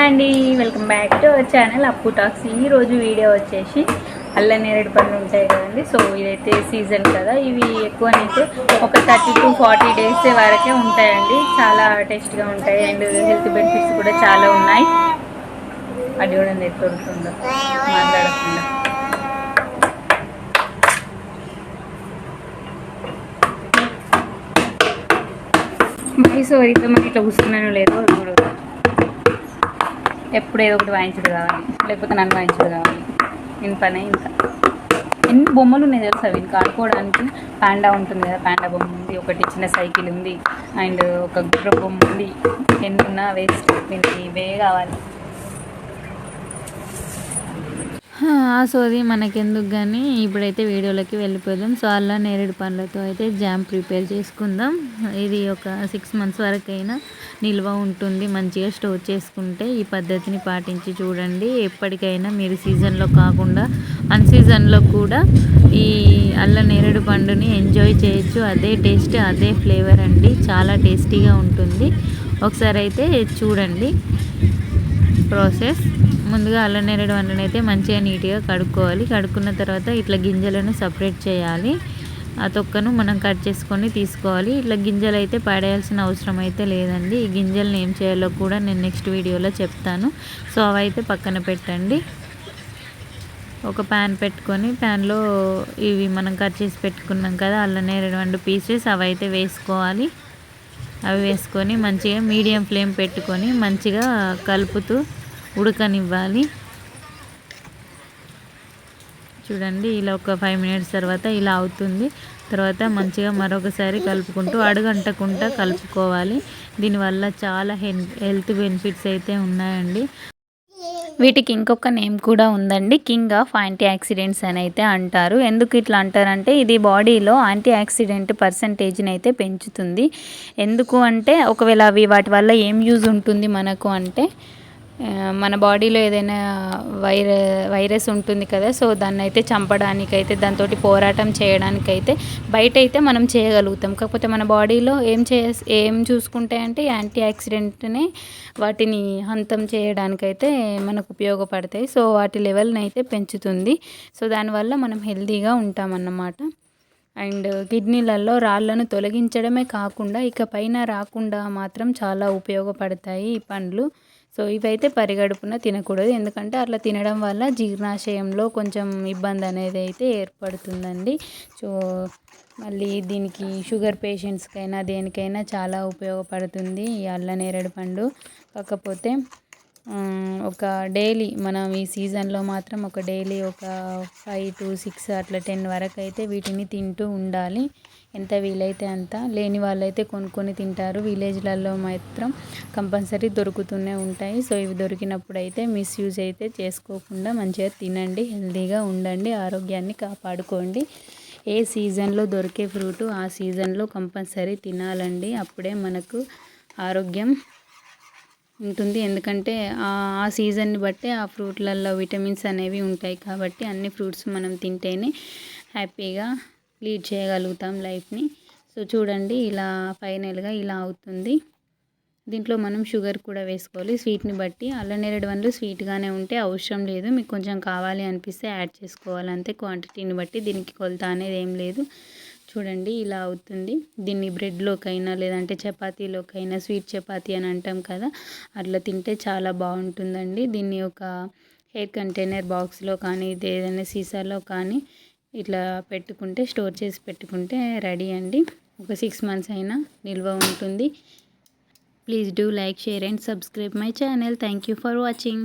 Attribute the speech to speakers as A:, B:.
A: అండి welcome back to our channel అప్పు talks. ఈరోజు వీడియో వచ్చేసి అల్లం నేరేడు పండ్లు ఉంటాయి కదండి. సో ఇదైతే సీజన్ కదా, ఇవి ఎక్కువనైతే ఒక 30 to 40 డేస్ వరకే ఉంటాయండి. చాలా టేస్ట్గా ఉంటాయి అండ్ హెల్త్ బెనిఫిట్స్ కూడా చాలా ఉన్నాయి. అది కూడా నెట్ దొరుకుతుందో మాట్లాడకుండా. మైసూరితో మరి ఇట్లా కూర్చున్నాను లేదో ఎప్పుడు ఏదో ఒకటి వాయించుడు కావాలి, లేకపోతే నన్ను వాయించుడు కావాలి. నేను పనే ఇంకా ఎన్ని బొమ్మలు ఉన్నాయి తెలుసా వీనికి ఆడుకోవడానికి. పాండా ఉంటుంది కదా, పాండా బొమ్మ ఉంది, ఒకటి చిన్న సైకిల్ ఉంది అండ్ ఒక గుర్ర బొమ్మ ఉంది. ఎన్ని ఉన్నా వేస్ట్, దీనికి ఇవే కావాలి. సోది మనకెందుకు కానీ ఇప్పుడైతే వీడియోలోకి వెళ్ళిపోదాం. సో అల్లం నేరేడు పండ్లతో అయితే జామ్ ప్రిపేర్ చేసుకుందాం. ఇది ఒక 6 months వరకైనా నిల్వ ఉంటుంది. మంచిగా స్టోర్ చేసుకుంటే ఈ పద్ధతిని పాటించి చూడండి. ఎప్పటికైనా మీరు సీజన్లో కాకుండా అన్సీజన్లో కూడా ఈ అల్లం నేరేడు పండుని ఎంజాయ్ చేయొచ్చు. అదే టేస్ట్, అదే ఫ్లేవర్ అండి. చాలా టేస్టీగా ఉంటుంది. ఒకసారి అయితే చూడండి ప్రాసెస్. ముందుగా అల్లం నేరేడు పండుని అయితే మంచిగా నీట్గా కడుక్కోవాలి. కడుక్కున్న తర్వాత ఇట్లా గింజలను సపరేట్ చేయాలి. ఆ తొక్కను మనం కట్ చేసుకొని తీసుకోవాలి. ఇట్లా గింజలు అయితే పడేయాల్సిన అవసరం అయితే లేదండి. ఈ గింజలను ఏం చేయాలో కూడా నేను నెక్స్ట్ వీడియోలో చెప్తాను. సో అవైతే పక్కన పెట్టండి. ఒక ప్యాన్ పెట్టుకొని ప్యాన్లో ఇవి మనం కట్ చేసి పెట్టుకున్నాం కదా అల్లం నేరేడు పండు పీసెస్, అవి అయితే వేసుకోవాలి. అవి వేసుకొని మంచిగా మీడియం ఫ్లేమ్ పెట్టుకొని మంచిగా కలుపుతూ ఉడకనివ్వాలి. చూడండి ఇలా ఒక 5 minutes తర్వాత ఇలా అవుతుంది. తర్వాత మంచిగా మరొకసారి కలుపుకుంటూ అడుగంటకుండా కలుపుకోవాలి. దీనివల్ల చాలా హెల్త్ బెనిఫిట్స్ అయితే ఉన్నాయండి. వీటికి ఇంకొక నేమ్ కూడా ఉందండి, కింగ్ ఆఫ్ యాంటీ ఆక్సిడెంట్స్ అని అయితే అంటారు. ఎందుకు ఇట్లా అంటారంటే ఇది బాడీలో యాంటీ ఆక్సిడెంట్ పర్సంటేజ్ని అయితే పెంచుతుంది. ఎందుకు అంటే ఒకవేళ అవి వాటి వల్ల ఏం యూజ్ ఉంటుంది మనకు అంటే, మన బాడీలో ఏదైనా వైరస్ ఉంటుంది కదా, సో దాన్ని అయితే చంపడానికైతే, దాంతో పోరాటం చేయడానికైతే బయట అయితే మనం చేయగలుగుతాం. కాకపోతే మన బాడీలో ఏం చూసుకుంటాయి అంటే యాంటీ ఆక్సిడెంట్ని వాటిని హంతం చేయడానికైతే మనకు ఉపయోగపడతాయి. సో వాటి లెవెల్ని అయితే పెంచుతుంది. సో దానివల్ల మనం హెల్తీగా ఉంటామన్నమాట. అండ్ కిడ్నీలలో రాళ్ళను తొలగించడమే కాకుండా ఇక పైన రాకుండా మాత్రం చాలా ఉపయోగపడతాయి ఈ పండ్లు. సో ఇవైతే పరిగడుపున తినకూడదు, ఎందుకంటే అట్లా తినడం వల్ల జీర్ణాశయంలో కొంచెం ఇబ్బంది అనేది అయితే ఏర్పడుతుందండి. సో మళ్ళీ దీనికి షుగర్ పేషెంట్స్కైనా దేనికైనా చాలా ఉపయోగపడుతుంది ఈ అల్లం నేరేడు పండు. కాకపోతే ఒక డైలీ మనం ఈ సీజన్లో మాత్రం ఒక డైలీ ఒక 5 to 6 అట్లా 10 వరకు అయితే వీటిని తింటూ ఉండాలి. ఎంత వీలైతే అంత. లేని వాళ్ళైతే కొనుక్కొని తింటారు. విలేజ్లలో మాత్రం కంపల్సరీ దొరుకుతూనే ఉంటాయి. సో ఇవి దొరికినప్పుడు అయితే మిస్యూజ్ అయితే చేసుకోకుండా మంచిగా తినండి, హెల్తీగా ఉండండి, ఆరోగ్యాన్ని కాపాడుకోండి. ఏ సీజన్లో దొరికే ఫ్రూట్ ఆ సీజన్లో కంపల్సరీ తినాలండి. అప్పుడే మనకు ఆరోగ్యం ఉంటుంది. ఎందుకంటే ఆ సీజన్ని బట్టి ఆ ఫ్రూట్లలో విటమిన్స్ అనేవి ఉంటాయి కాబట్టి అన్ని ఫ్రూట్స్ మనం తింటేనే హ్యాపీగా లీడ్ చేయగలుగుతాం లైఫ్ని. సో చూడండి ఇలా ఫైనల్గా ఇలా అవుతుంది. దీంట్లో మనం షుగర్ కూడా వేసుకోవాలి స్వీట్ని బట్టి. అల్లం నేరేడు పండ్లు స్వీట్గానే ఉంటే అవసరం లేదు, మీకు కొంచెం కావాలి అనిపిస్తే యాడ్ చేసుకోవాలి అంతే, క్వాంటిటీని బట్టి. దీనికి కొలత అనేది ఏం లేదు. చూడండి ఇలా అవుతుంది. దీన్ని బ్రెడ్లోకైనా లేదంటే చపాతీలోకైనా, స్వీట్ చపాతీ అని అంటాం కదా, అట్లా తింటే చాలా బాగుంటుందండి. దీన్ని ఒక ఎయిర్ కంటైనర్ బాక్స్లో కానీ ఏదైనా సీసాలో కానీ ఇట్లా పెట్టుకుంటే, స్టోర్ చేసి పెట్టుకుంటే రెడీ అండి. ఒక 6 months అయినా నిల్వ ఉంటుంది. Please do like, share and subscribe my channel. Thank you for watching.